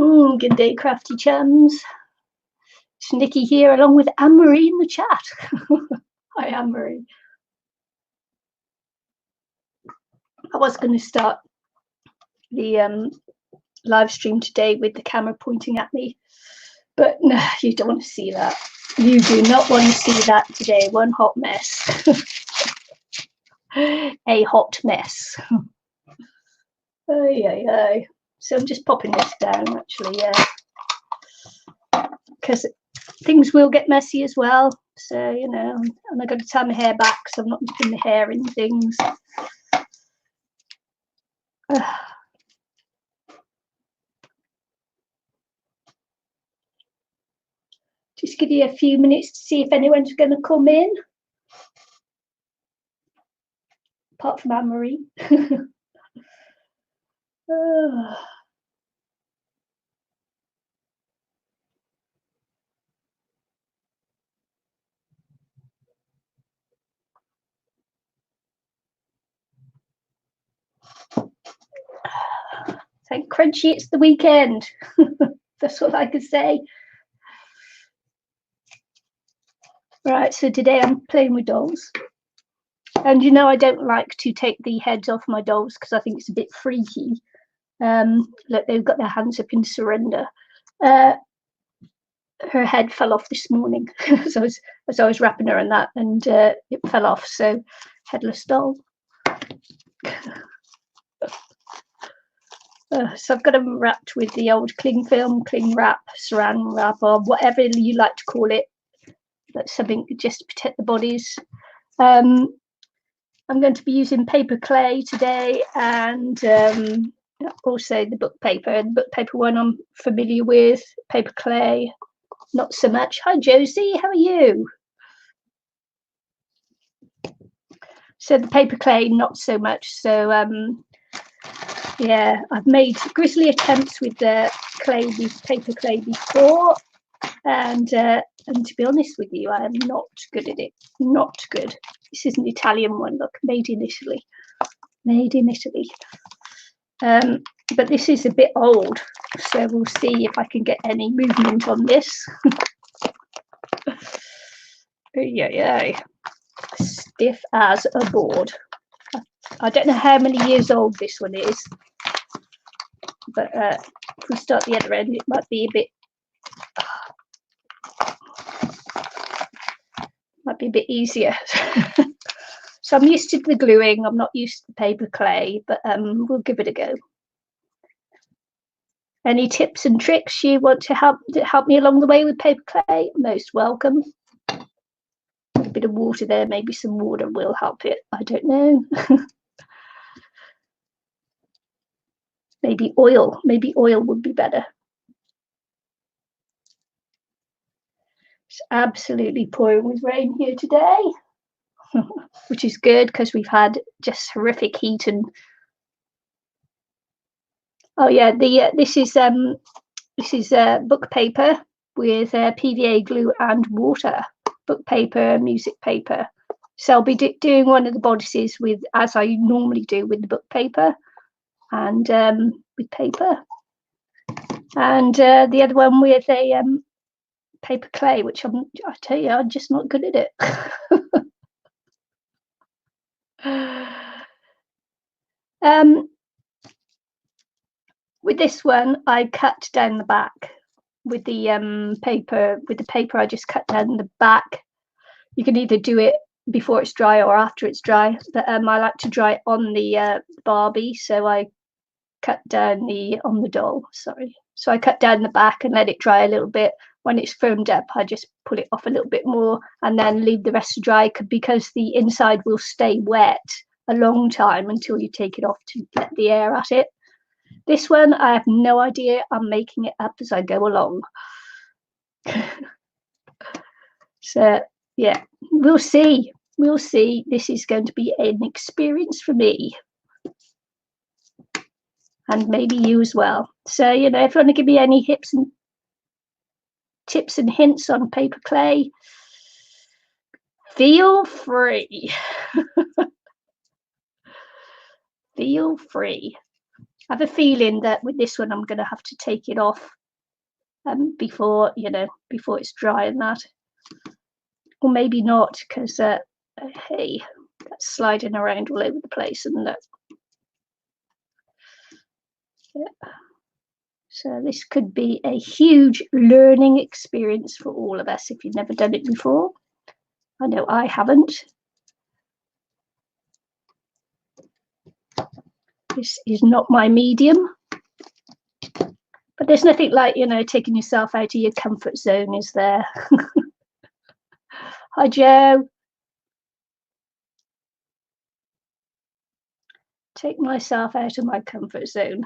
Good day, crafty chums. It's Nicky here, along with Anne-Marie in the chat. Hi, Anne-Marie. I was going to start the live stream today with the camera pointing at me, but no, you don't want to see that. You do not want to see that today. One hot mess. A hot mess. Ay. So I'm just popping this down, actually, because things will get messy as well. So, you know, and I've got to tie my hair back, so I'm not putting the hair in things. Just give you a few minutes to see if anyone's going to come in, apart from Anne-Marie. Thank Crunchy, it's the weekend. That's what I could say. Right, so today I'm playing with dolls. And you know, I don't like to take the heads off my dolls because I think it's a bit freaky. Look, they've got their hands up in surrender. Her head fell off this morning so as I was wrapping her in that, and it fell off. So, headless doll. So I've got them wrapped with the old cling film, cling wrap, saran wrap, or whatever you like to call it. That's something just to protect the bodies. I'm going to be using paper clay today, and also the book paper. The book paper one I'm familiar with. Paper clay, not so much. Hi Josie, how are you? So the paper clay, not so much. So yeah, I've made grisly attempts with the clay, with paper clay before, and to be honest with you, I am not good at it. Not good. This is an Italian one. Look, made in Italy. Made in Italy. But this is a bit old, so we'll see if I can get any movement on this. Yeah. Stiff as a board. I don't know how many years old this one is, but if we start the other end, it might be a bit easier. So I'm used to the gluing. I'm not used to the paper clay, but we'll give it a go. Any tips and tricks you want to help me along the way with paper clay? Most welcome. A bit of water there, maybe some water will help it. I don't know. Maybe oil would be better. It's absolutely pouring with rain here today, which is good because we've had just horrific heat. And oh yeah, this is book paper with PVA glue and water. Book paper, music paper. So I'll be doing one of the bodices with, as I normally do, with the book paper and with paper, and the other one with a paper clay, which I tell you, I'm just not good at it. With this one, I cut down the back with the paper. With the paper, I just cut down the back. You can either do it before it's dry or after it's dry, but I like to dry it on the Barbie, so I cut down on the doll. Sorry. So I cut down the back and let it dry a little bit. When it's firmed up, I just pull it off a little bit more and then leave the rest to dry, because the inside will stay wet a long time until you take it off to let the air at it. This one, I have no idea. I'm making it up as I go along. So yeah, we'll see. We'll see. This is going to be an experience for me. And maybe you as well. So, you know, if you want to give me any tips and hints on paper clay, feel free. Feel free. I have a feeling that with this one I'm going to have to take it off before, you know, before it's dry and that. Or maybe not, because hey, that's sliding around all over the place, and that. Yeah. So this could be a huge learning experience for all of us if you've never done it before. I know I haven't. This is not my medium. But there's nothing like, you know, taking yourself out of your comfort zone, is there? Hi, Joe. Take myself out of my comfort zone.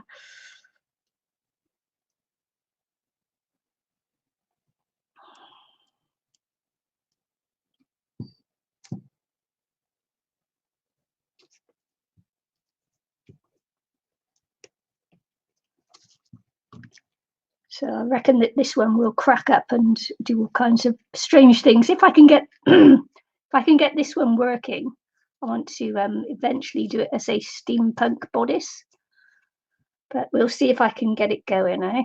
So I reckon that this one will crack up and do all kinds of strange things. If I can get if I can get this one working, I want to eventually do it as a steampunk bodice. But we'll see if I can get it going, eh?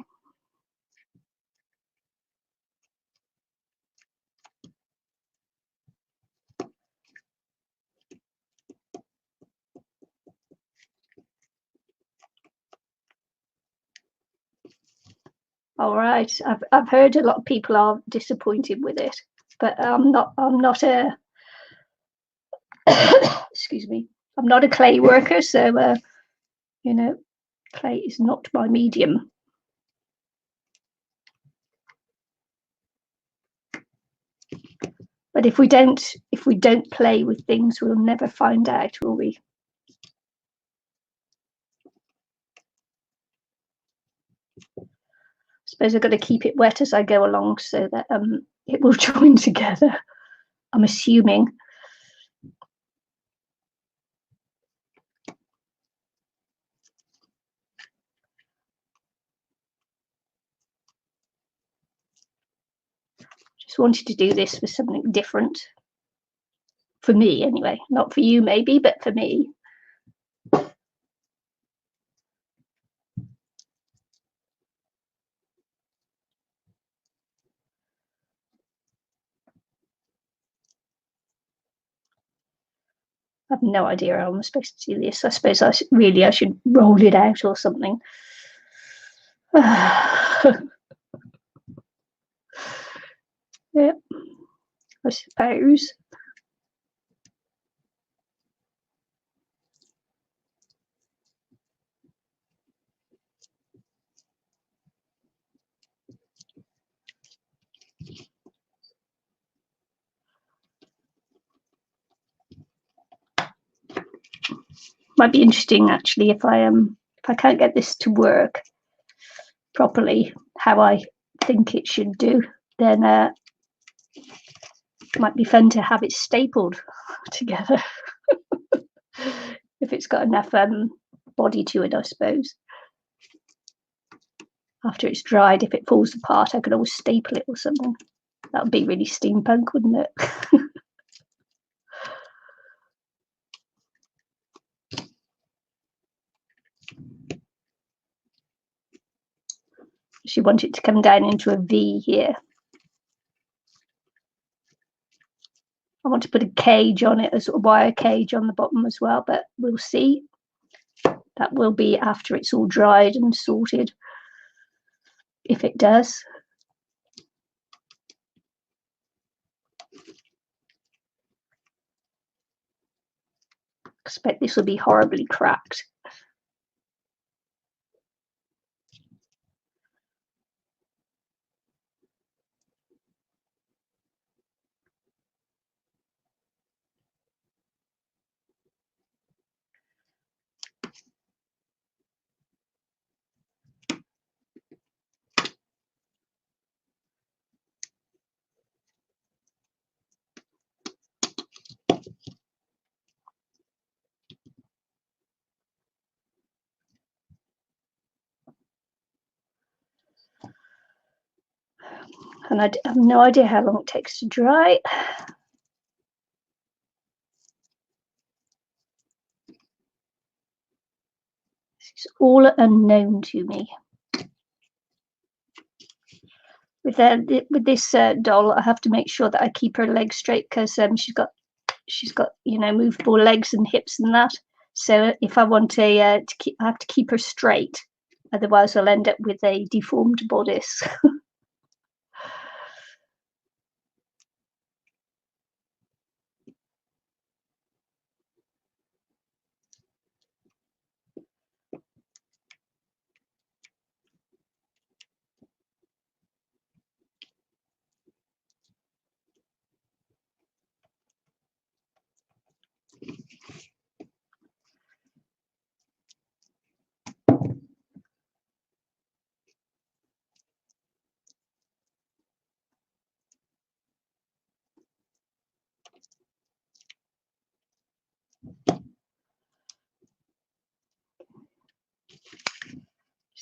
All right. I've heard a lot of people are disappointed with it, but I'm not a excuse me. I'm not a clay worker, so you know, clay is not my medium. But if we don't play with things, we'll never find out, will we? I suppose I've got to keep it wet as I go along so that it will join together. I'm assuming. Just wanted to do this for something different. For me, anyway. Not for you, maybe, but for me. I have no idea how I'm supposed to do this. I suppose I should roll it out or something. Yeah, I suppose. Might be interesting actually if I can't get this to work properly how I think it should do, then it might be fun to have it stapled together if it's got enough body to it, I suppose. After it's dried, if it falls apart, I could always staple it or something. That would be really steampunk, wouldn't it? She wanted it to come down into a V here. I want to put a cage on it, a sort of wire cage on the bottom as well, but we'll see. That will be after it's all dried and sorted, if it does. I expect this will be horribly cracked. And I have no idea how long it takes to dry. It's all unknown to me. With this doll, I have to make sure that I keep her legs straight because she's got movable legs and hips and that. So if I want to keep, I have to keep her straight. Otherwise, I'll end up with a deformed bodice.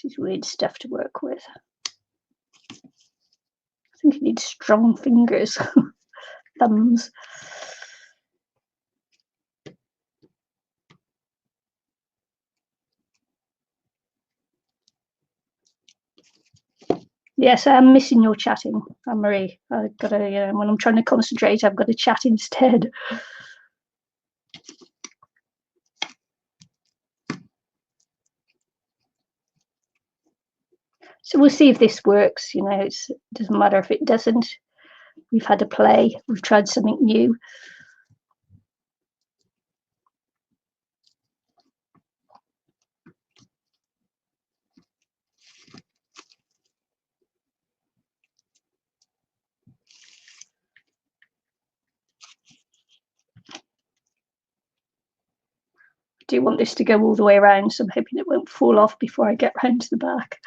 This is weird stuff to work with. I think you need strong fingers, thumbs. Yes, I'm missing your chatting, Anne-Marie. I've got to, when I'm trying to concentrate, I've got to chat instead. So we'll see if this works. It doesn't matter if it doesn't. We've had a play. We've tried something new. I do want this to go all the way around, so I'm hoping it won't fall off before I get round to the back.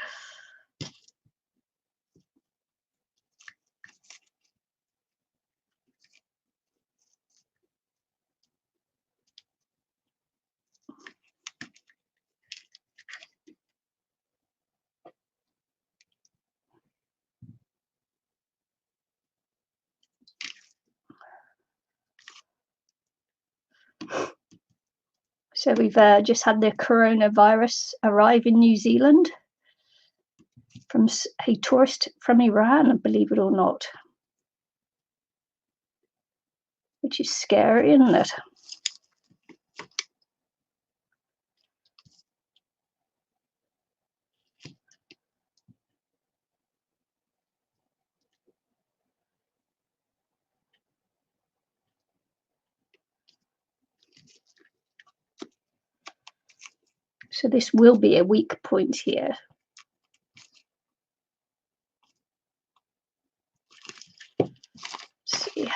So we've just had the coronavirus arrive in New Zealand from a tourist from Iran, believe it or not, which is scary, isn't it? So this will be a weak point here. Let's see.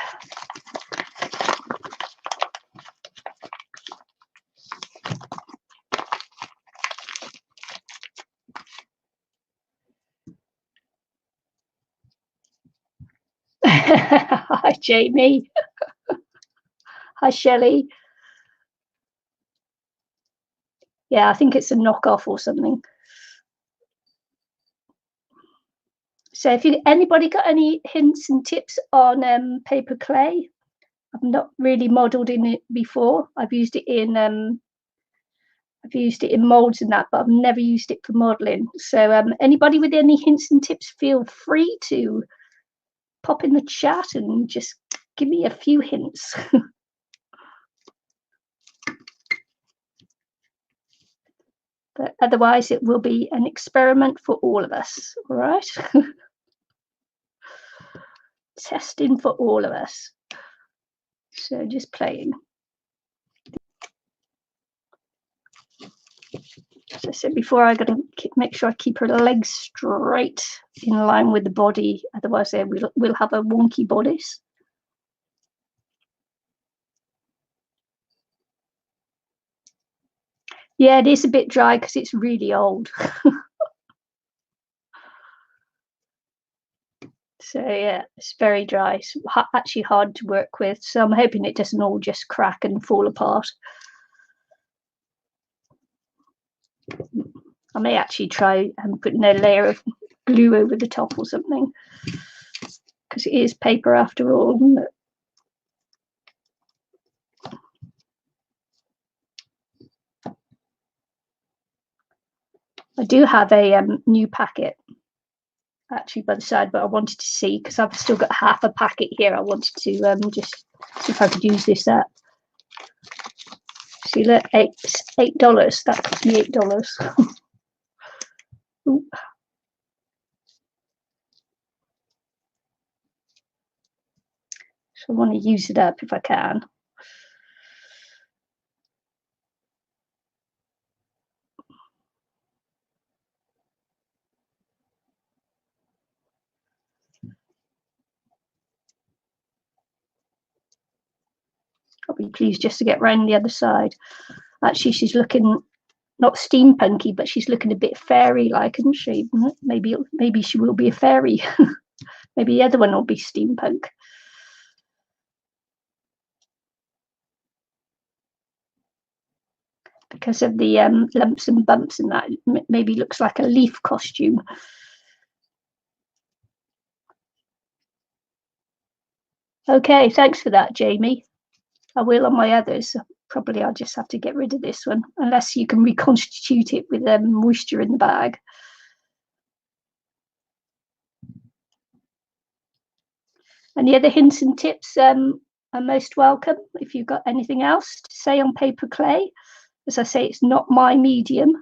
Hi, Jamie. Hi, Shelley. Yeah, I think it's a knockoff or something. So if anybody got any hints and tips on paper clay, I've not really modelled in it before. I've used it in molds and that, but I've never used it for modelling. So anybody with any hints and tips, feel free to pop in the chat and just give me a few hints. But otherwise, it will be an experiment for all of us. All right. Testing for all of us. So just playing. As I said before, I got to make sure I keep her legs straight in line with the body. Otherwise, we'll have a wonky bodice. Yeah, it is a bit dry because it's really old. So yeah, it's very dry. It's actually hard to work with. So I'm hoping it doesn't all just crack and fall apart. I may actually try putting a layer of glue over the top or something, because it is paper after all, isn't it? I do have a new packet actually by the side, but I wanted to see because I've still got half a packet here. I wanted to just see if I could use this up. See, look, $8. That cost me $8. So I want to use it up if I can. I'll be pleased just to get round the other side. Actually, she's looking not steampunky, but she's looking a bit fairy-like, isn't she? Maybe she will be a fairy. Maybe the other one will be steampunk. Because of the lumps and bumps and that, maybe looks like a leaf costume. Okay, thanks for that, Jamie. I will on my others. Probably I'll just have to get rid of this one, unless you can reconstitute it with moisture in the bag. Any other hints and tips are most welcome. If you've got anything else to say on paper clay, as I say, it's not my medium.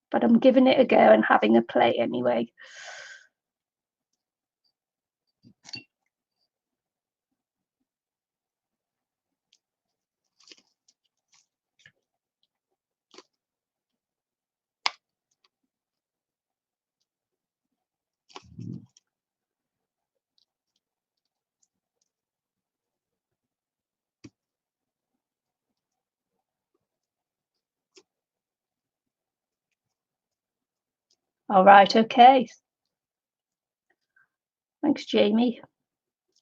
But I'm giving it a go and having a play anyway. All right, okay. Thanks, Jamie.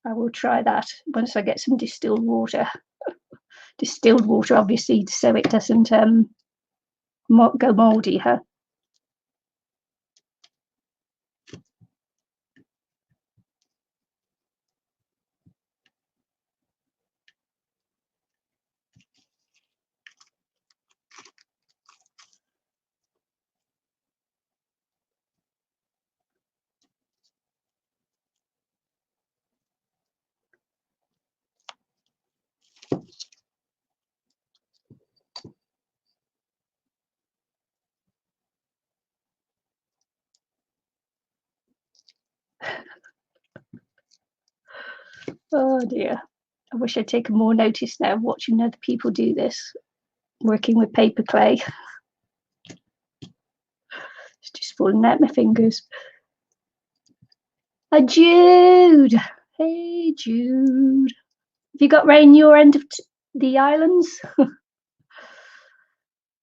I will try that once I get some distilled water. Distilled water, obviously, so it doesn't go mouldy, huh? Oh dear. I wish I'd taken more notice now of watching other people do this, working with paper clay. It's just falling out my fingers. Jude. Hey, Jude. Have you got rain your end of the islands?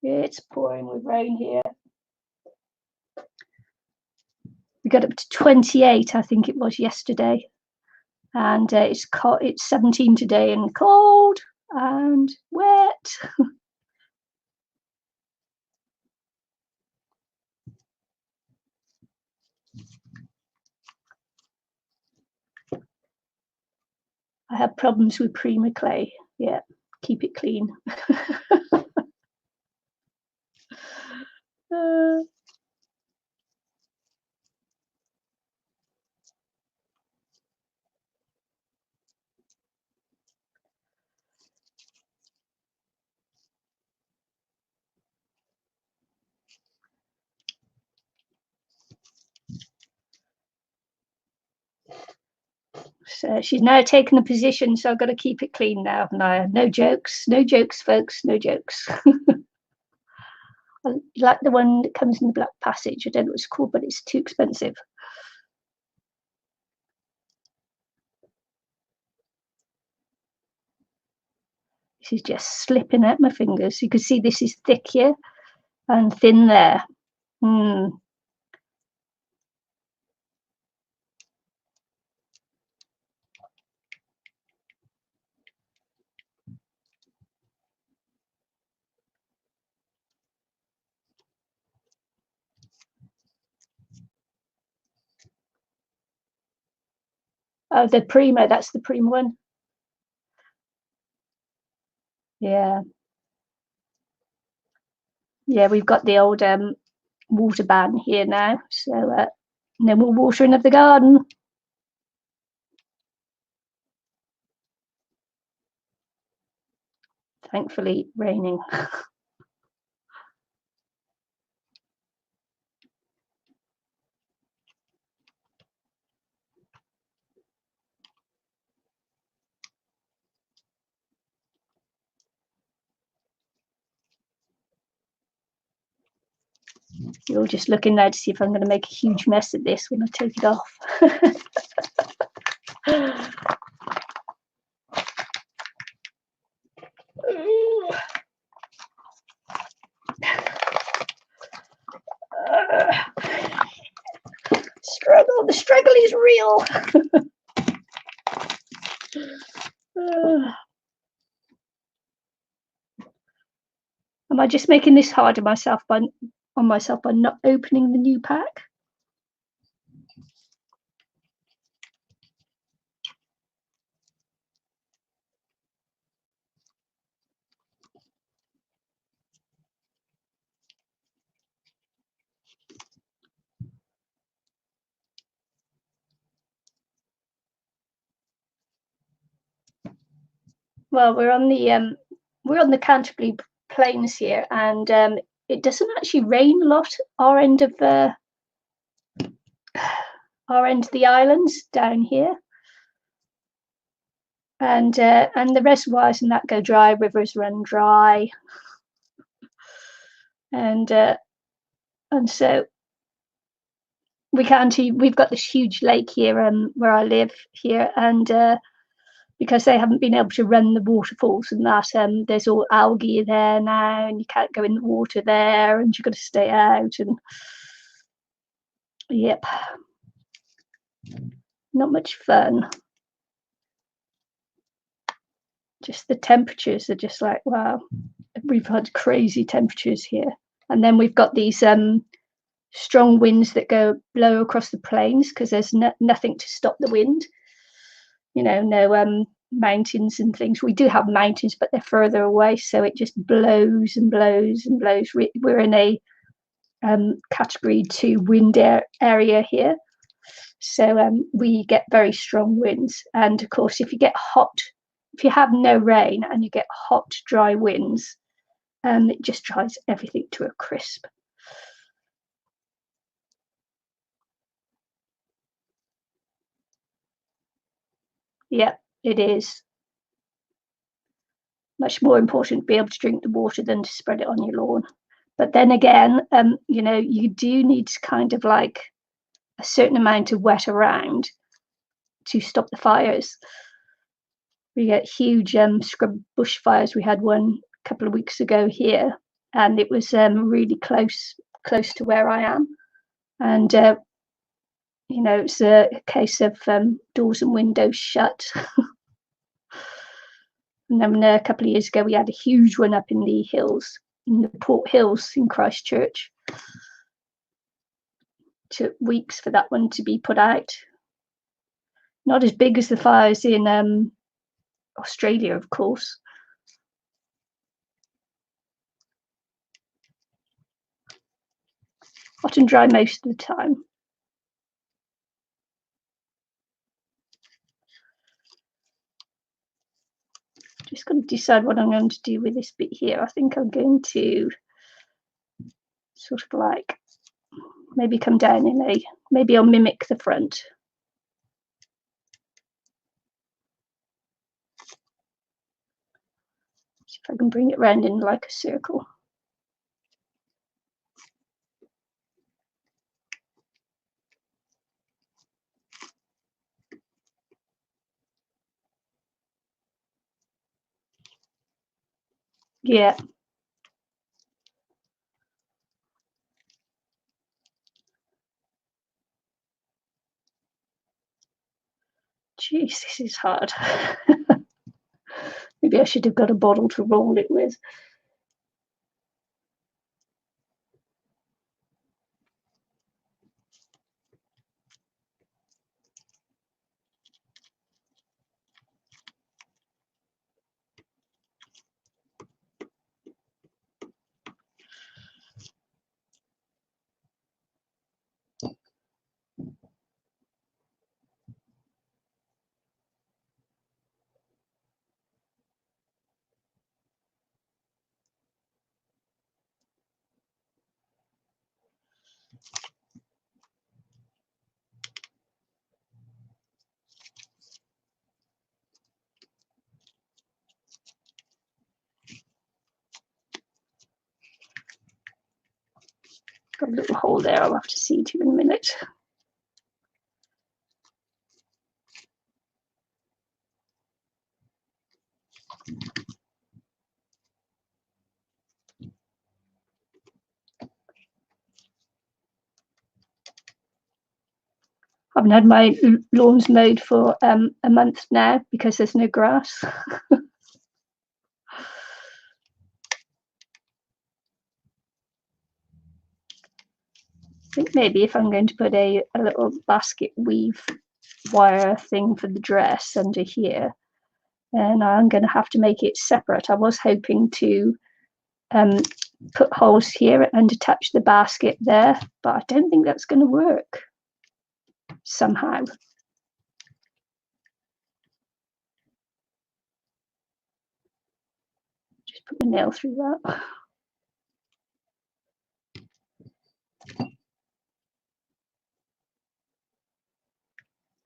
It's pouring with rain here. We got up to 28, I think it was yesterday. And it's 17 today and cold and wet. I have problems with Prima clay. Yeah, keep it clean. So she's now taken a position, so I've got to keep it clean now. No jokes, folks, no jokes. I like the one that comes in the Black Passage. I don't know what it's called, but it's too expensive. This is just slipping out my fingers. You can see this is thick here and thin there. Oh, the Prima, that's the Prima one. Yeah. Yeah, we've got the old water ban here now, so no more watering of the garden. Thankfully, raining. You're just looking there to see if I'm going to make a huge mess of this when I take it off. Struggle. The struggle is real. Am I just making this hard on myself by not opening the new pack? Well, we're on the Canterbury Plains here, and it doesn't actually rain a lot our end of the islands down here, and the reservoirs and that go dry, rivers run dry, and so we've got this huge lake here where I live here, and because they haven't been able to run the waterfalls and that, there's all algae there now, and you can't go in the water there, and you've got to stay out, and yep, not much fun. Just the temperatures are just like, wow, we've had crazy temperatures here, and then we've got these strong winds that blow across the plains because there's nothing to stop the wind. No mountains and things. We do have mountains, but they're further away, so it just blows and blows and blows. We're in a category 2 wind area here, so we get very strong winds. And of course, if you have no rain and you get hot, dry winds, it just drives everything to a crisp. Yeah, it is much more important to be able to drink the water than to spread it on your lawn. But then again, you do need kind of like a certain amount of wet around to stop the fires. We get huge scrub bushfires. We had one a couple of weeks ago here, and it was really close to where I am. And it's a case of doors and windows shut. And then a couple of years ago, we had a huge one up in the hills, in the Port Hills in Christchurch. Took weeks for that one to be put out. Not as big as the fires in Australia, of course. Hot and dry most of the time. Just got to decide what I'm going to do with this bit here. I think I'm going to sort of like maybe come down maybe I'll mimic the front. See if I can bring it round in like a circle. Yeah. Jeez, this is hard. Maybe I should have got a bottle to roll it with. got a little hole there. I'll have to see to in a minute. I haven't had my lawns mowed for a month now because there's no grass. I think maybe if I'm going to put a little basket weave wire thing for the dress under here, then I'm going to have to make it separate. I was hoping to put holes here and attach the basket there, but I don't think that's going to work somehow. Just put my nail through that.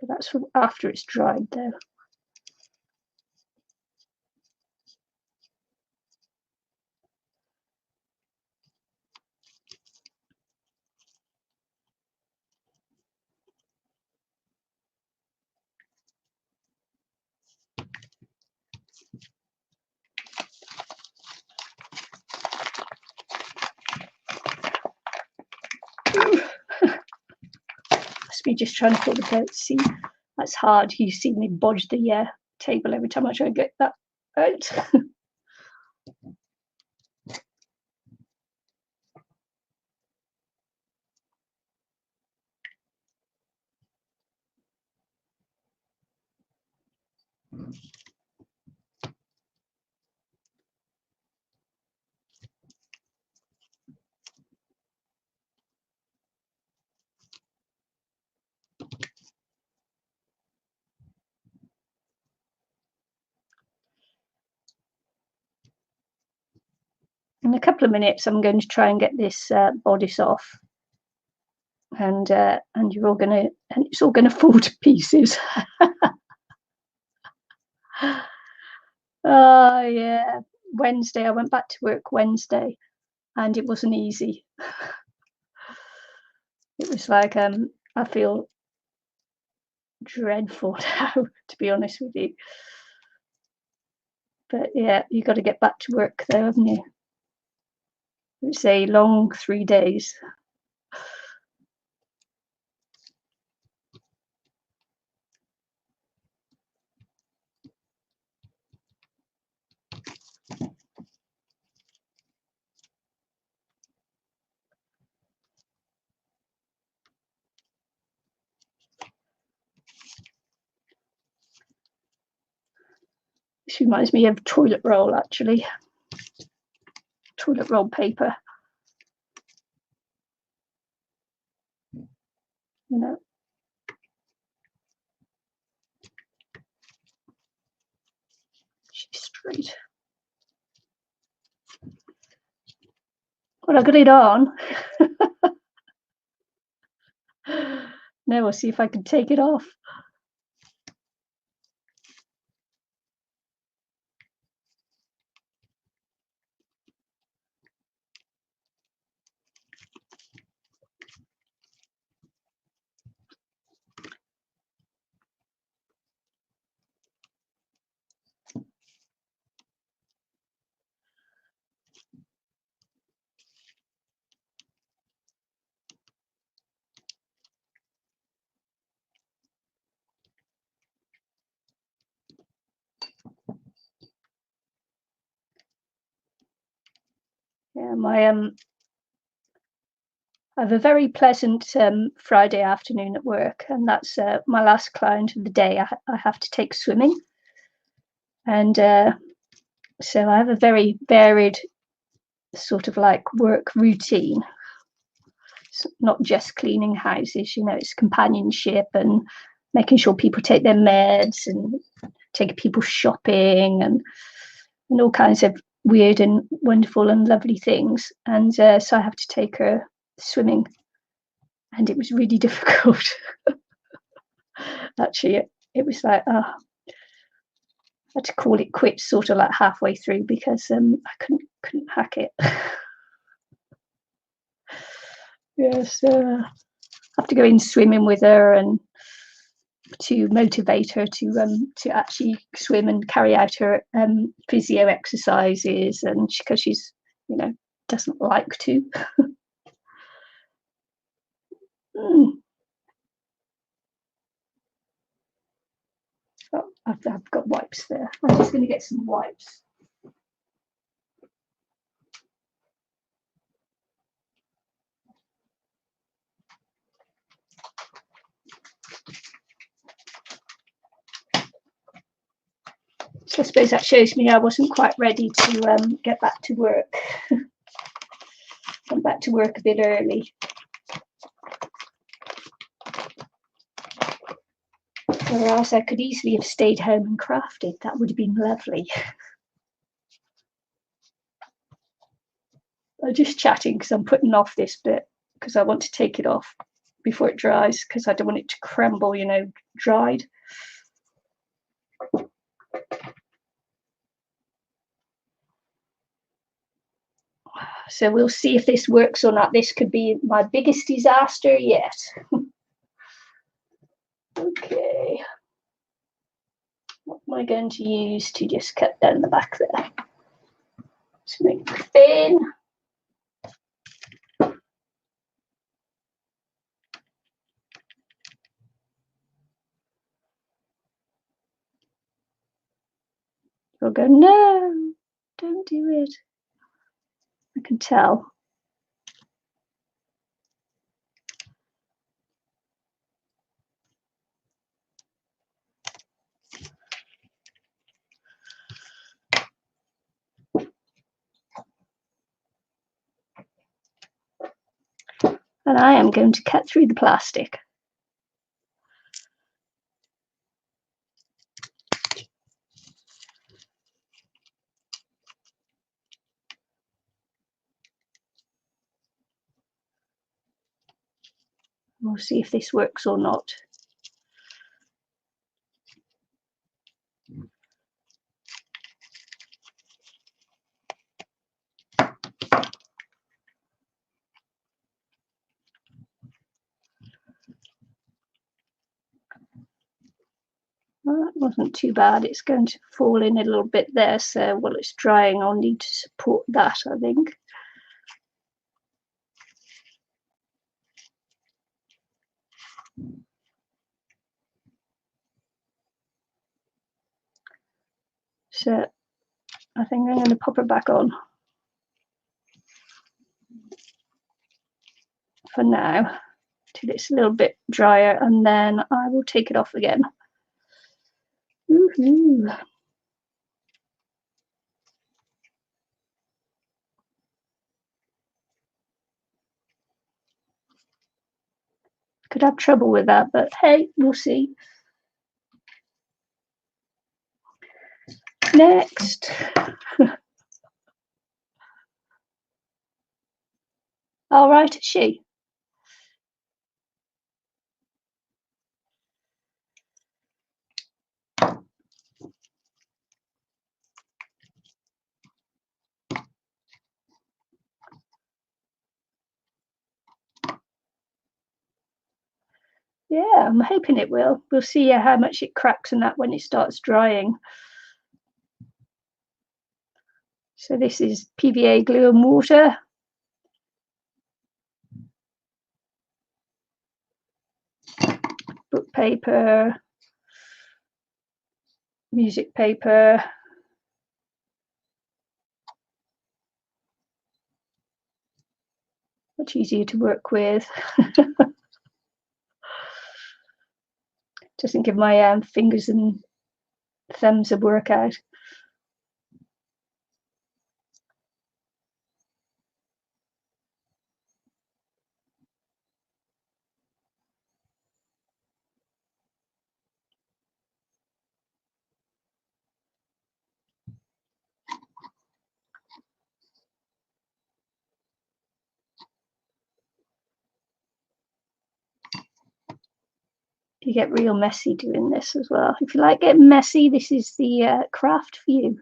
But that's from after it's dried though. Must be just trying to pull the boat. See, that's hard. You see me bodge the table every time I try to get that out. In a couple of minutes, I'm going to try and get this bodice off, and you're all gonna, and it's all gonna fall to pieces. Oh yeah, Wednesday. I went back to work Wednesday, and it wasn't easy. It was like I feel dreadful now, to be honest with you. But yeah, you got to get back to work though, haven't you? It's a long 3 days. This reminds me of toilet roll, actually. Toilet roll paper. You know. She's straight. Well, I got it on. Now we'll see if I can take it off. Yeah, I have a very pleasant Friday afternoon at work, and that's my last client of the day. I have to take swimming, and so I have a very varied sort of like work routine. It's not just cleaning houses, you know, it's companionship and making sure people take their meds and take people shopping and all kinds of weird and wonderful and lovely things. And so I have to take her swimming, and it was really difficult. Actually, it was like, I had to call it quits sort of like halfway through because I couldn't hack it. Yes, have to go in swimming with her and to motivate her to actually swim and carry out her physio exercises, and because she's, you know, doesn't like to. Oh, I've got wipes there. I'm just going to get some wipes. So I suppose that shows me I wasn't quite ready to get back to work. Went back to work a bit early. Or else I could easily have stayed home and crafted. That would have been lovely. I'm just chatting because I'm putting off this bit because I want to take it off before it dries, because I don't want it to crumble, you know, dried. So we'll see if this works or not. This could be my biggest disaster yet. Okay. What am I going to use to just cut down the back there? Just make it thin. You'll go, no, don't do it. I can tell. And I am going to cut through the plastic. We'll see if this works or not. Well, that wasn't too bad. It's going to fall in a little bit there, so while it's drying, I'll need to support that, I think. So I think I'm going to pop it back on for now till it's a little bit drier, and then I will take it off again. Woohoo! Could have trouble with that, but hey, we'll see. Next. All right, she. Yeah, I'm hoping it will. We'll see how much it cracks and that when it starts drying. So this is PVA glue and water. Book paper. Music paper. Much easier to work with. Doesn't give my fingers and thumbs a workout. You get real messy doing this as well. If you like getting messy, this is the craft for you.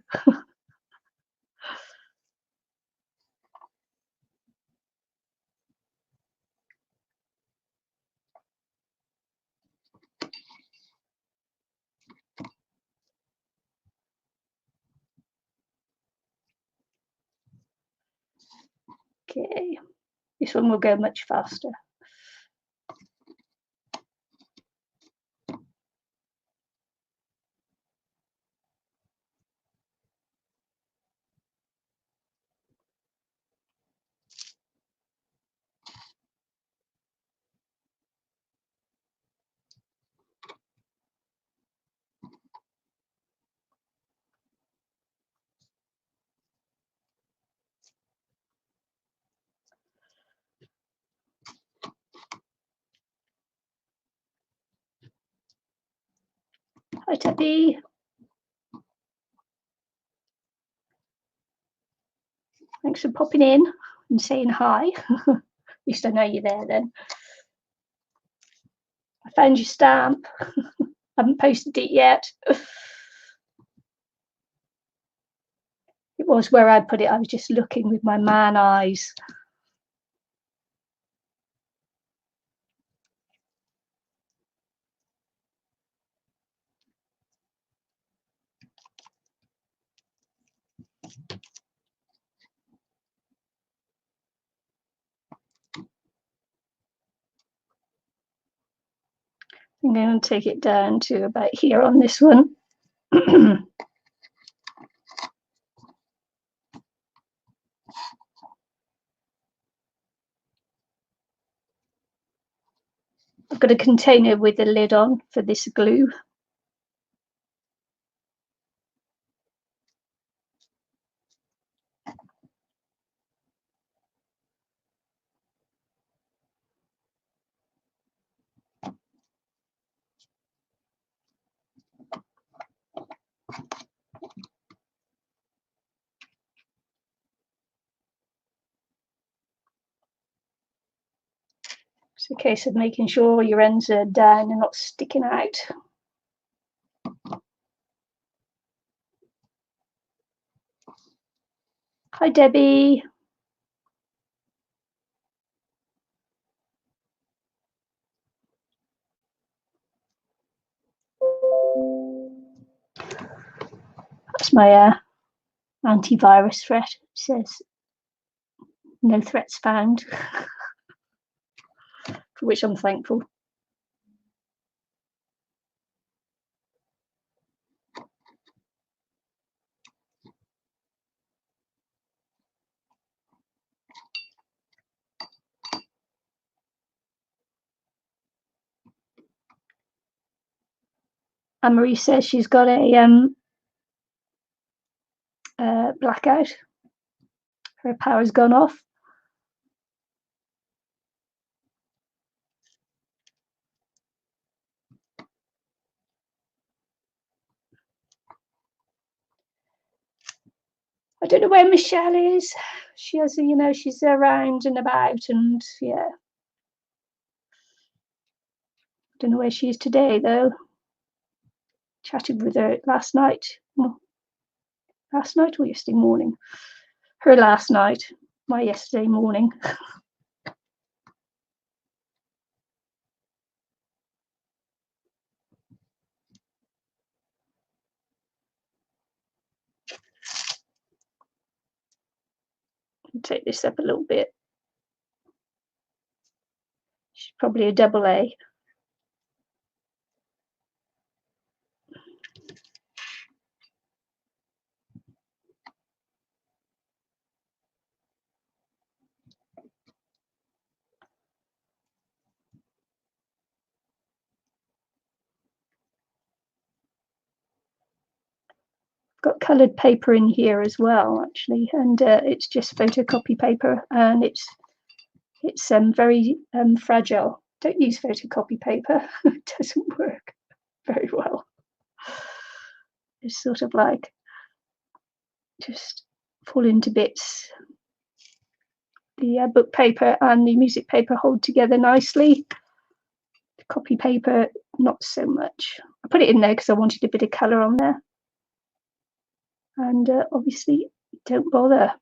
Okay, this one will go much faster. Hi, Tabby. Thanks for popping in and saying hi. At least I know you're there then. I found your stamp. Haven't posted it yet. It was where I put it. I was just looking with my man eyes. I'm going to take it down to about here on this one. I've got a container with a lid on for this glue. It's a case of making sure your ends are down and not sticking out. Hi, Debbie. That's my antivirus threat. It says no threats found, for which I'm thankful. Anne-Marie says she's got a blackout. Her power's gone off. I don't know where Michelle is. She has, she's around and about, and yeah. Don't know where she is today, though. Chatted with her last night. Well, last night or yesterday morning? Her last night, my yesterday morning. Take this up a little bit. She's probably a double A. Got coloured paper in here as well, actually, and it's just photocopy paper, and it's very fragile. Don't use photocopy paper. It doesn't work very well. It's sort of like just fall into bits. The book paper and the music paper hold together nicely. The copy paper, not so much. I put it in there because I wanted a bit of colour on there. And obviously, don't bother.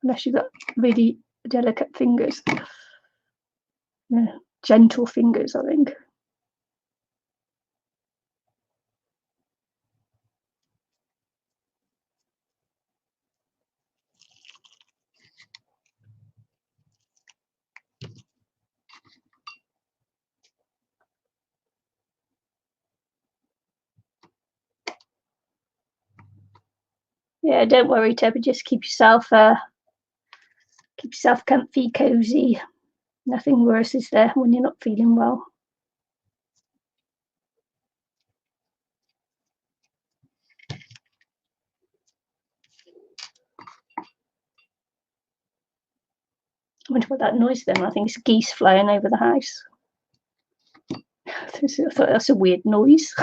Unless you've got really delicate fingers. Yeah, gentle fingers, I think. Yeah, don't worry, Toby. Just keep yourself comfy, cozy. Nothing worse is there when you're not feeling well. I wonder what that noise then. I think it's geese flying over the house. I thought that's a weird noise.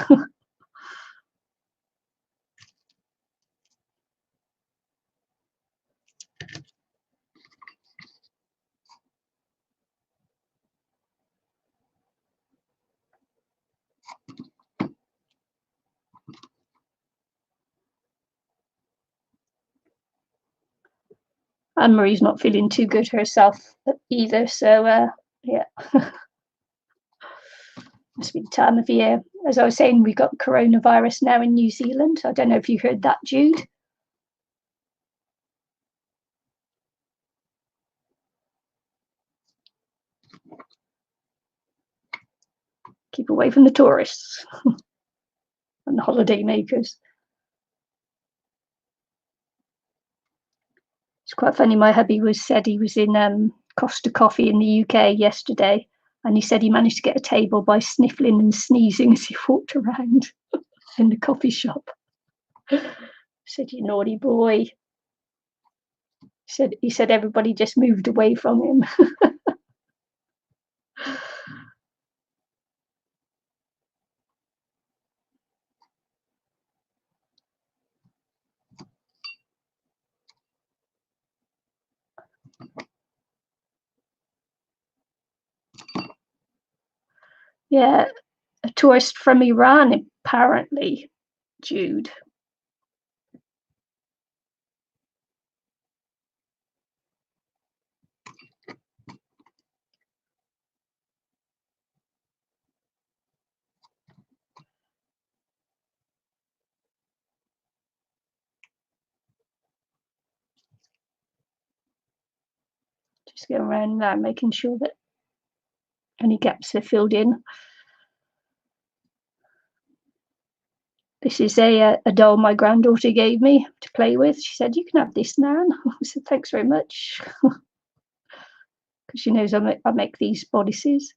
Anne Marie's not feeling too good herself either, so yeah. Must be the time of year. As I was saying, we've got coronavirus now in New Zealand. I don't know if you heard that, Jude. Keep away from the tourists and the holiday makers. It's quite funny. My hubby said he was in Costa Coffee in the UK yesterday, and he said he managed to get a table by sniffling and sneezing as he walked around in the coffee shop. I said, "You naughty boy." He said everybody just moved away from him. Yeah, a tourist from Iran, apparently, Jude. Just going around now, making sure that any gaps are filled in. This is a doll my granddaughter gave me to play with. She said, "You can have this, Nan." I said, "Thanks very much." Because she knows I make these bodices.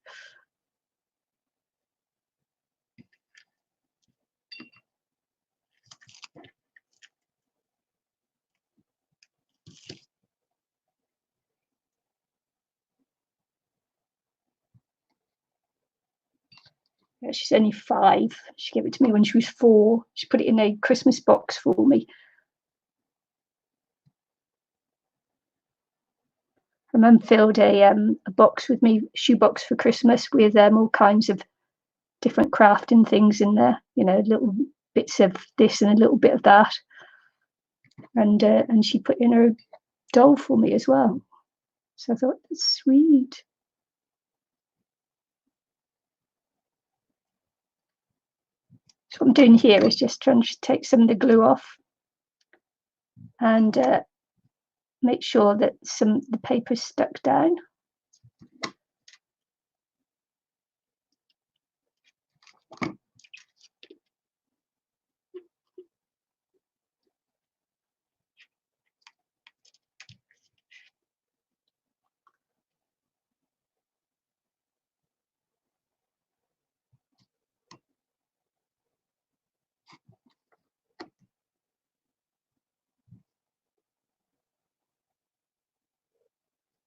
Yeah, she's only 5. She gave it to me when she was 4. She put it in a Christmas box for me. Her mum filled a box with me, shoebox for Christmas, with all kinds of different crafting things in there. You know, little bits of this and a little bit of that. And she put in her doll for me as well. So I thought, that's sweet. So what I'm doing here is just trying to take some of the glue off and make sure that the paper's stuck down.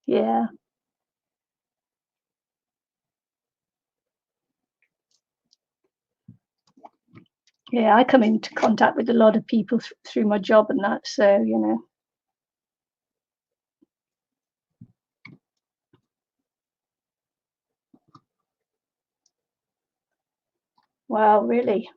Yeah. Yeah, I come into contact with a lot of people through my job and that, so, you know. Wow, really?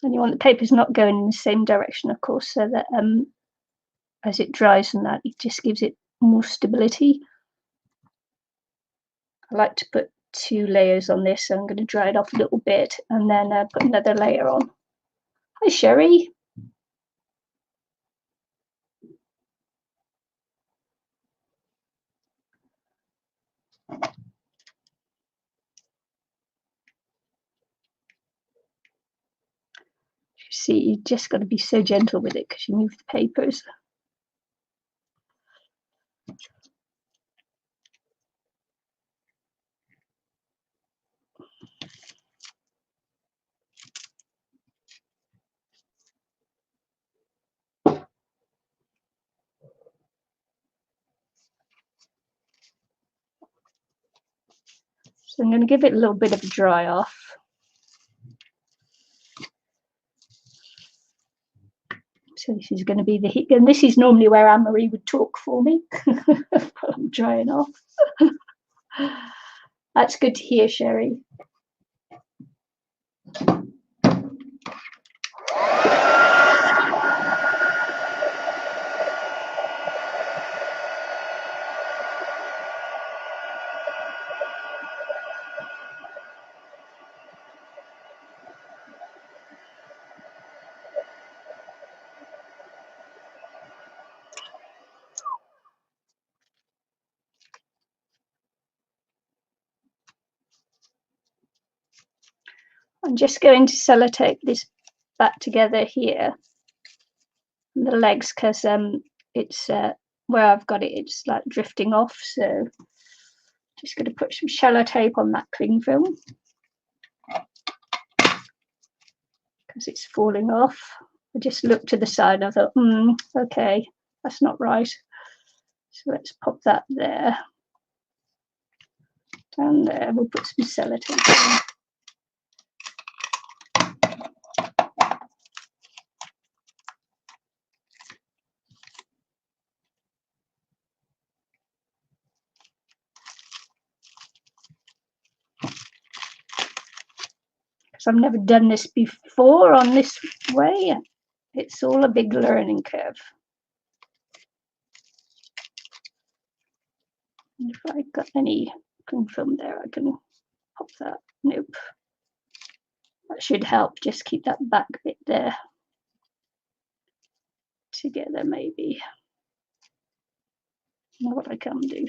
And you want the papers not going in the same direction, of course, so that as it dries and that, it just gives it more stability. I like to put 2 layers on this, so I'm going to dry it off a little bit and then put another layer on. Hi, Sherry. You see, you just got to be so gentle with it because you move the papers. So I'm going to give it a little bit of a dry off. So this is going to be the heat, and this is normally where Anne-Marie would talk for me while I'm drying off. That's good to hear, Sherry. I'm just going to sellotape this back together here, the legs, because it's where I've got it, it's like drifting off. So just going to put some shallow tape on that cling film because it's falling off. I just looked to the side and I thought, okay, that's not right. So let's pop that there. Down there, we'll put some sellotape on. I've never done this before on this way. It's all a big learning curve. And if I got any cling film there, I can pop that. Nope. That should help. Just keep that back bit there together, maybe. What I can do.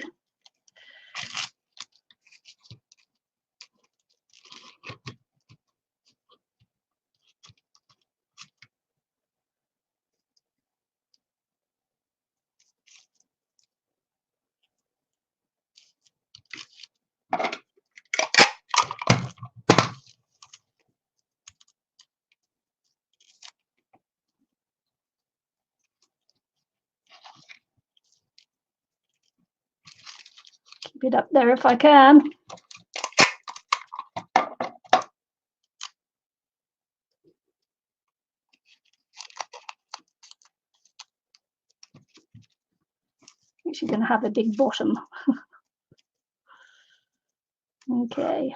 Keep it up there if I can. It's going to have a big bottom. Okay.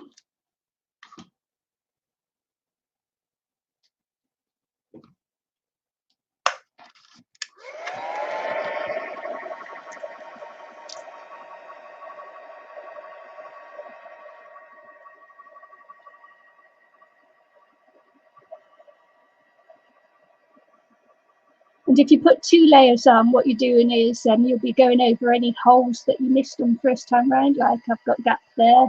And if you put 2 layers on, what you're doing is you'll be going over any holes that you missed on the first time round, like I've got gap there,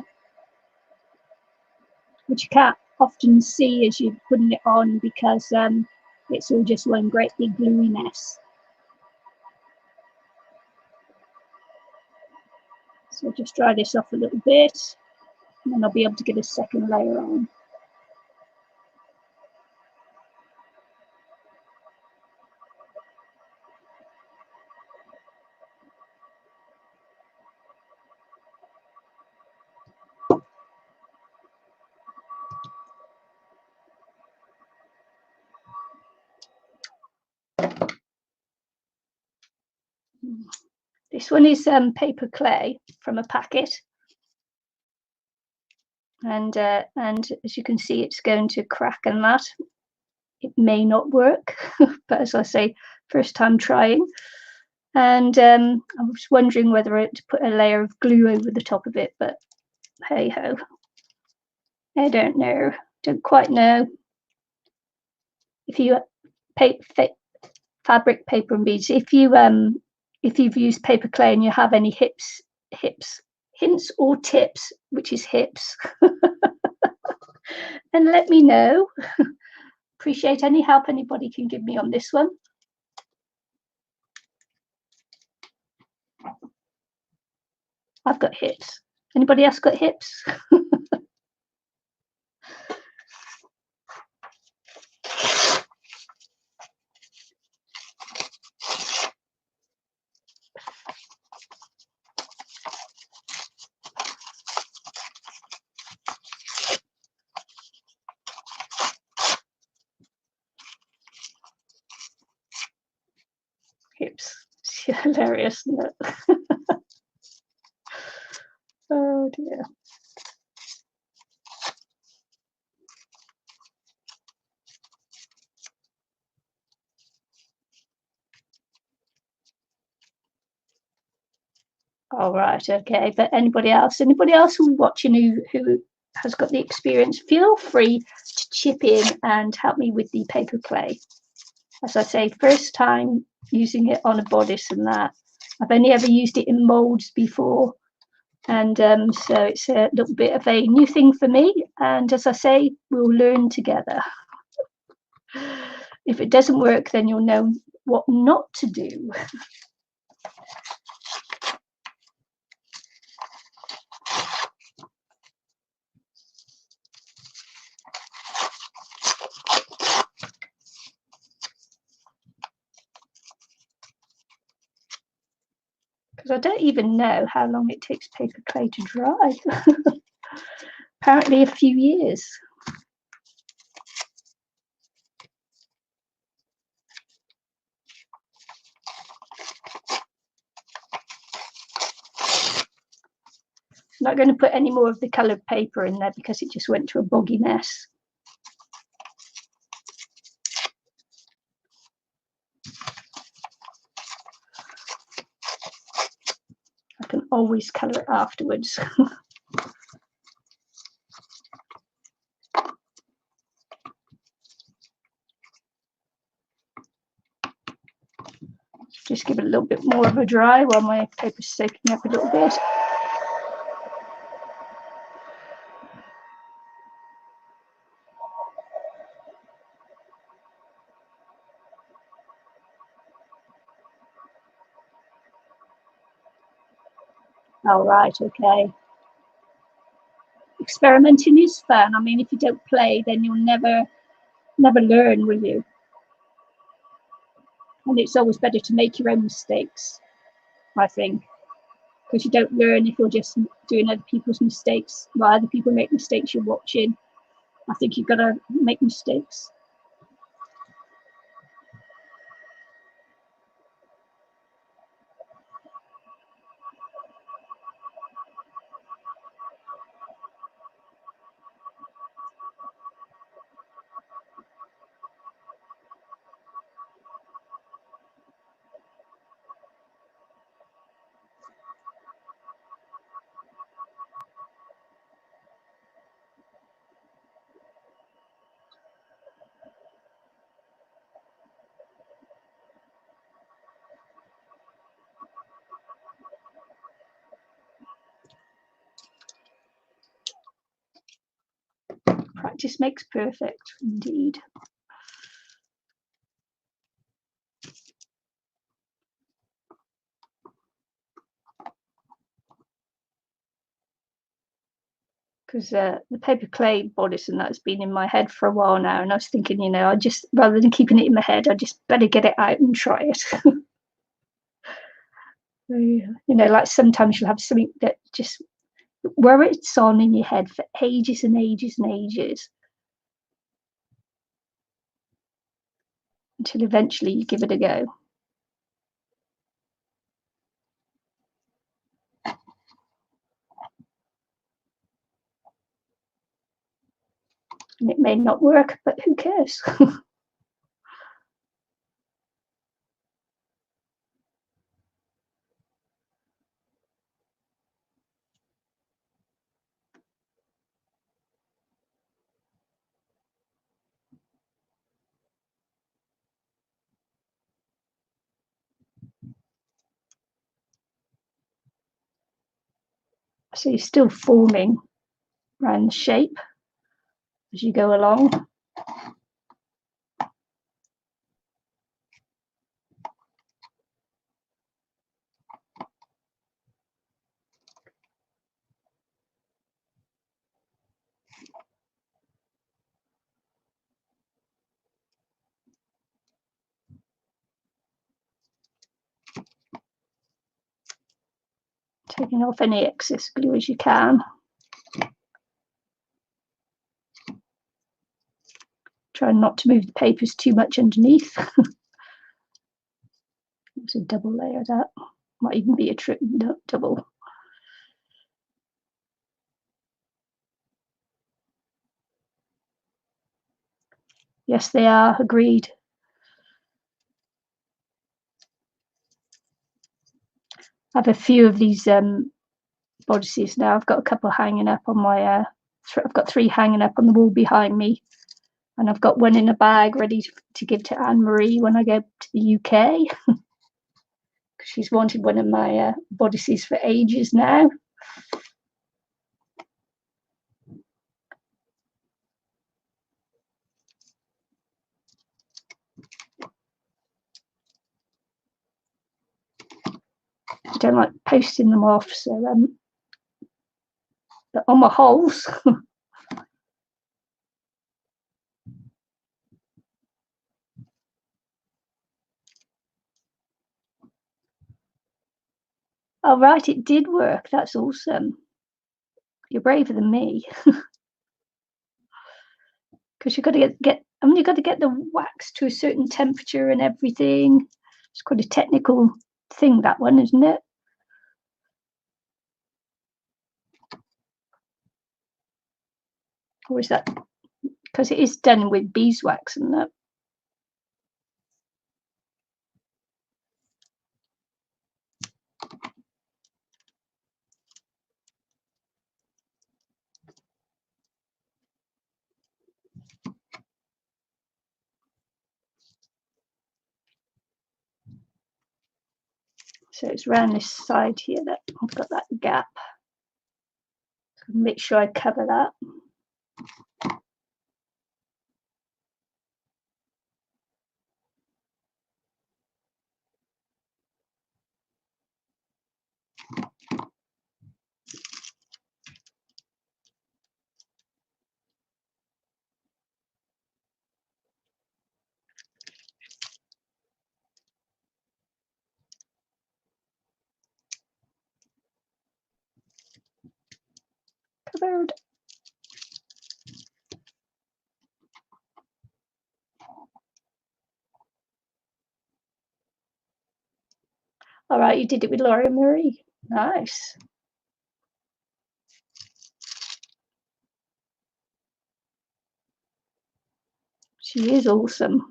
which you can't often see as you're putting it on because it's all just one great big gluey mess. So just dry this off a little bit, and then I'll be able to get a second layer on. This one is paper clay from a packet, and as you can see, it's going to crack and that. It may not work, but as I say, first time trying. And I was wondering whether to put a layer of glue over the top of it, but hey ho. I don't know. Don't quite know. If you fabric, paper and beads, if you've used paper clay and you have any hints or tips, which is hips, then let me know. Appreciate any help anybody can give me on this one. I've got hips. Anybody else got hips? Hips. It's hilarious, isn't it? Oh dear. All right, okay. But anybody else who's watching who has got the experience, feel free to chip in and help me with the paper clay. As I say, first time using it on a bodice and that. I've only ever used it in molds before. And so it's a little bit of a new thing for me. And as I say, we'll learn together. If it doesn't work, then you'll know what not to do. Because I don't even know how long it takes paper clay to dry. Apparently a few years. I'm not going to put any more of the coloured paper in there because it just went to a boggy mess. I can always colour it afterwards. Just give it a little bit more of a dry while my paper's soaking up a little bit. All right, okay. Experimenting is fun. I mean, if you don't play, then you'll never learn, will you? And it's always better to make your own mistakes, I think, because you don't learn if you're just doing other people's mistakes. While other people make mistakes, you're watching. I think you've got to make mistakes. Practice makes perfect, indeed. Because the paper clay bodice and that's been in my head for a while now, and I was thinking, you know, I just, rather than keeping it in my head, I just better get it out and try it. You know, like sometimes you'll have something that just where it's on in your head for ages and ages and ages until eventually you give it a go. And it may not work, but who cares? So you're still forming around the shape as you go along. Taking off any excess glue as you can. Try not to move the papers too much underneath. It's a double layer, that might even be a double. Yes, they are, agreed. I have a few of these bodices now. I've got a couple hanging up on my I've got 3 hanging up on the wall behind me, and I've got one in a bag ready to give to Anne-Marie when I go to the UK. She's wanted one of my bodices for ages now. I don't like posting them off, so but on my holes. Oh right, it did work. That's awesome. You're braver than me. Because you've got to you've got to get the wax to a certain temperature and everything. It's quite a technical thing, that one, isn't it? Or is that because it is done with beeswax, isn't it? So it's around this side here that I've got that gap. So make sure I cover that. Covered. All right, you did it with Laura Marie. Nice. She is awesome.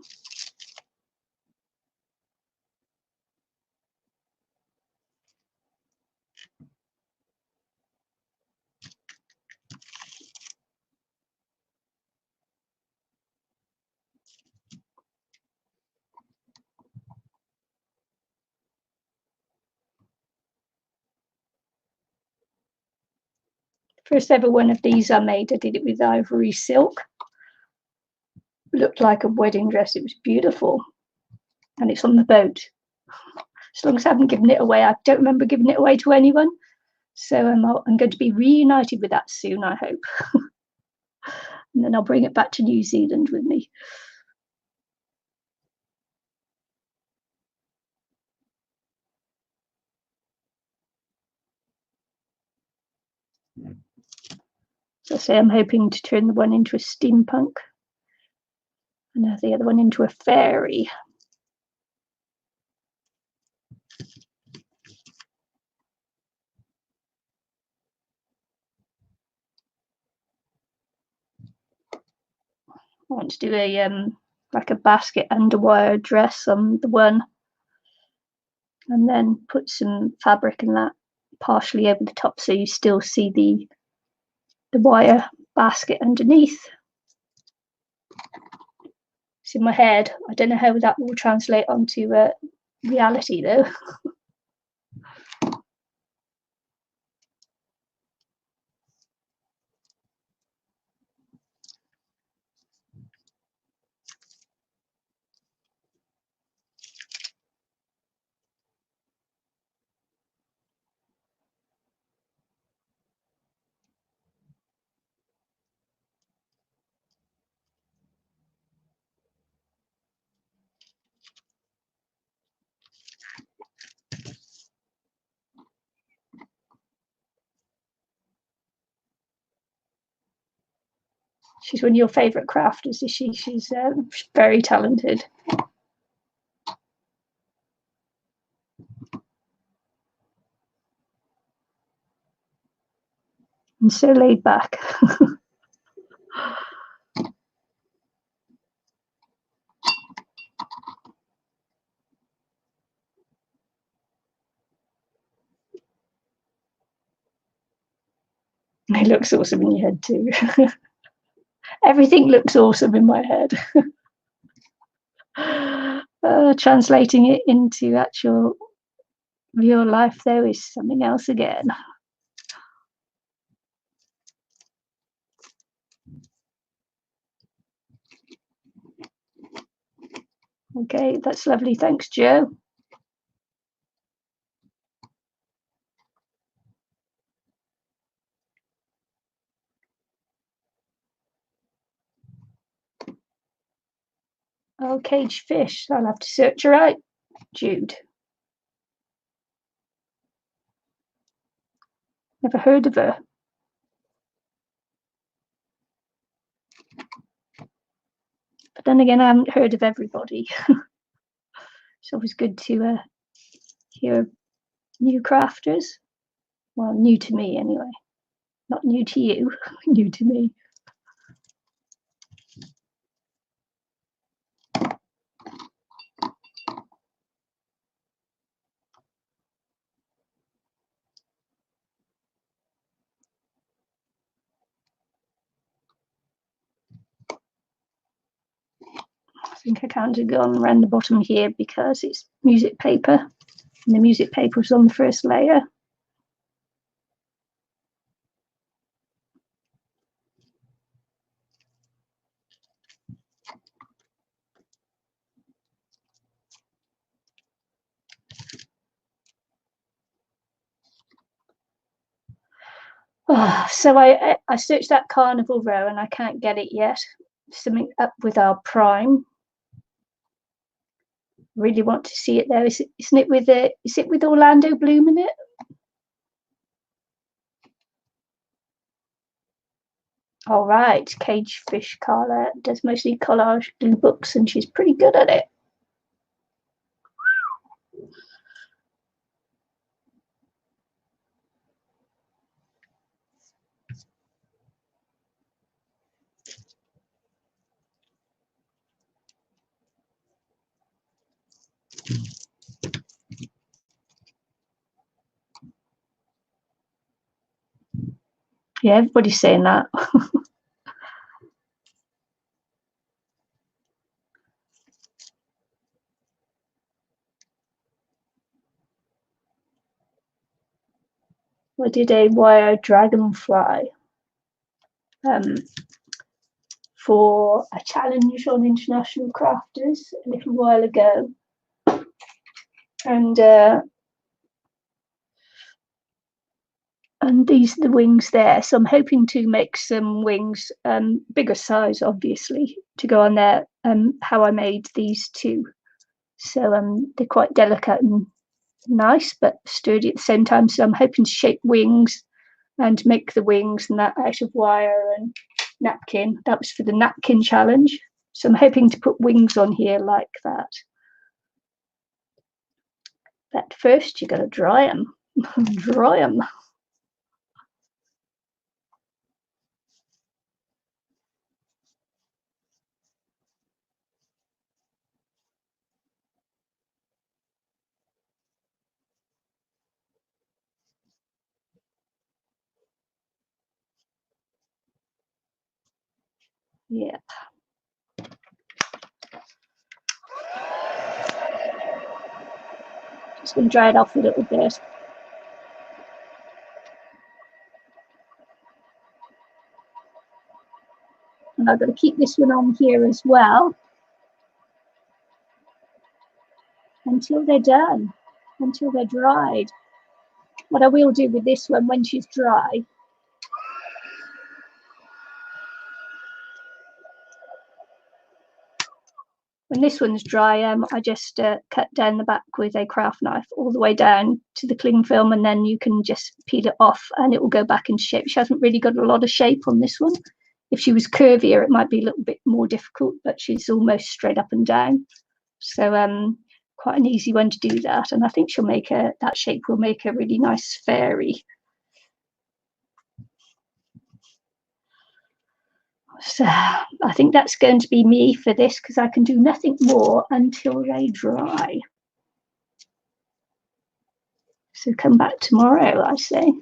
First ever one of these I made, I did it with ivory silk. Looked like a wedding dress. It was beautiful. And it's on the boat. As long as I haven't given it away, I don't remember giving it away to anyone. So I'm going to be reunited with that soon, I hope. And then I'll bring it back to New Zealand with me. So I say I'm hoping to turn the one into a steampunk and the other one into a fairy. I want to do a like a basket underwire dress on the one, and then put some fabric and that partially over the top so you still see the wire basket underneath. It's in my head. I don't know how that will translate onto reality though. She's one of your favourite crafters, is she? She's very talented. And so laid back. It looks awesome in your head too. Everything looks awesome in my head. Translating it into actual real life, though, is something else again. Okay, that's lovely. Thanks, Joe. Oh, caged fish. I'll have to search her out, Jude. Never heard of her. But then again, I haven't heard of everybody. It's always good to hear new crafters. Well, new to me anyway. Not new to you, new to me. I think I kind of gone around the bottom here because it's music paper, and the music paper was on the first layer. Oh, so I searched that carnival row and I can't get it yet. Something up with our prime. Really want to see it there. Isn't it with is it with Orlando Bloom in it? All right, Cage Fish Carla does mostly collage glue books and she's pretty good at it. Yeah, everybody's saying that. I did a wire dragonfly for a challenge on International Crafters a little while ago, and these are the wings there. So I'm hoping to make some wings, bigger size, obviously, to go on there. How I made these two, so they're quite delicate and nice, but sturdy at the same time. So I'm hoping to shape wings and make the wings and that out of wire and napkin. That was for the napkin challenge. So I'm hoping to put wings on here like that. But first, you got to dry them. Dry them. Yeah. Just going to dry it off a little bit. And I've got to keep this one on here as well until they're done, until they're dried. What I will do with this one when she's dry, when this one's dry, I just cut down the back with a craft knife all the way down to the cling film, and then you can just peel it off and it will go back into shape. She hasn't really got a lot of shape on this one. If she was curvier, it might be a little bit more difficult, but she's almost straight up and down. So quite an easy one to do that. And I think she'll make that shape will make a really nice fairy. So I think that's going to be me for this, because I can do nothing more until they dry. So come back tomorrow, I say.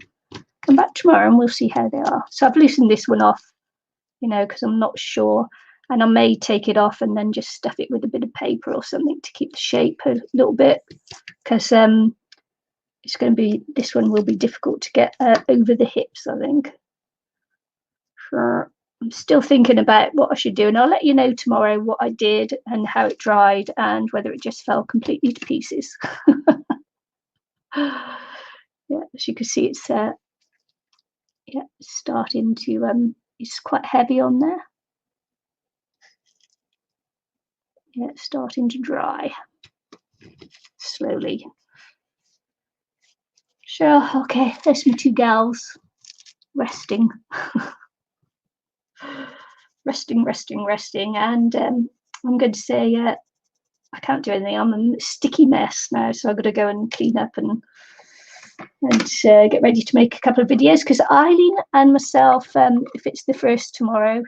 Come back tomorrow and we'll see how they are. So I've loosened this one off, you know, because I'm not sure. And I may take it off and then just stuff it with a bit of paper or something to keep the shape a little bit, because it's going to be, this one will be difficult to get over the hips, I think. I'm still thinking about what I should do, and I'll let you know tomorrow what I did and how it dried and whether it just fell completely to pieces. Yeah, as you can see, it's yeah, starting to it's quite heavy on there. Yeah, it's starting to dry slowly. Sure, okay, there's my two gals resting. resting, and I'm going to say I can't do anything. I'm a sticky mess now, so I've got to go and clean up and get ready to make a couple of videos, because Eileen and myself, if it's the first tomorrow,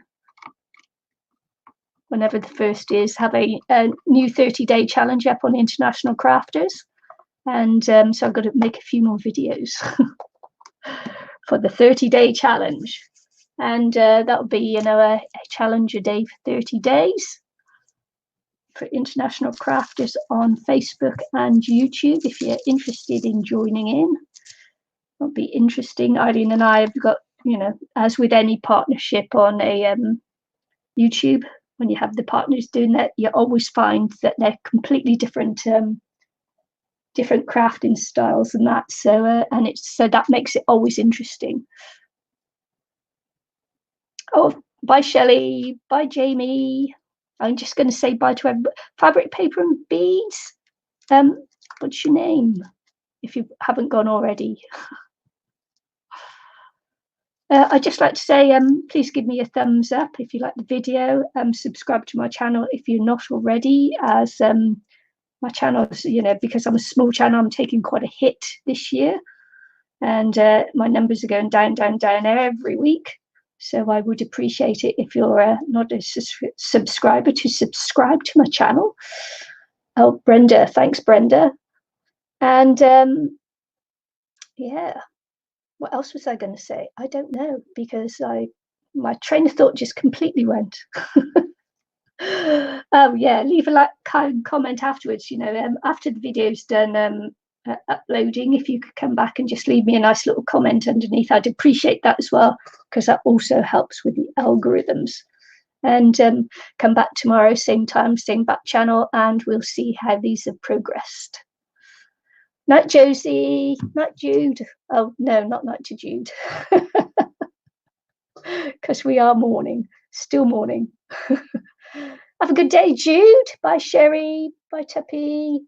whenever the first is, have a new 30-day challenge up on International Crafters, and so I've got to make a few more videos for the 30-day challenge, and that'll be, you know, a challenge a day for 30 days for International Crafters on Facebook and YouTube. If you're interested in joining in, it'll be interesting. Eileen and I have got, you know, as with any partnership on a YouTube, when you have the partners doing that, you always find that they're completely different different crafting styles and that, so and it's so that makes it always interesting. Oh, bye Shelley, bye Jamie. I'm just going to say bye to everybody. Fabric, Paper and Beads, what's your name if you haven't gone already? I'd just like to say, please give me a thumbs up if you like the video. Subscribe to my channel if you're not already, as my channel's, you know, because I'm a small channel, I'm taking quite a hit this year, and my numbers are going down every week. So I would appreciate it if you're not a subscriber to subscribe to my channel. Oh, Brenda, thanks, Brenda. And yeah, what else was I going to say? I don't know, because my train of thought just completely went. Oh yeah, leave a comment afterwards, you know, after the video's done uploading, if you could come back and just leave me a nice little comment underneath, I'd appreciate that as well, because that also helps with the algorithms. And come back tomorrow, same time, same back channel, and we'll see how these have progressed. Night Josie, night Jude. Oh no, not night to Jude, because we are mourning, still mourning. Have a good day, Jude. Bye Sherry, bye Tuppy,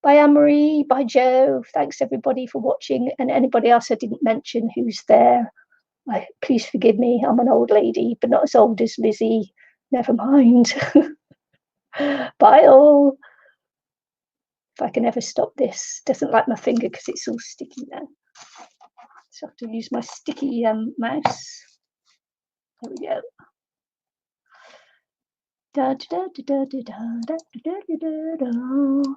bye Anne-Marie, bye Joe. Thanks everybody for watching, and anybody else I didn't mention who's there, please forgive me. I'm an old lady, but not as old as Lizzie. Never mind. Bye all. If I can ever stop this. Doesn't like my finger because it's all sticky now. So I have to use my sticky mouse. There we go. Da, da, da, da, da, da, da, da, da, da, da.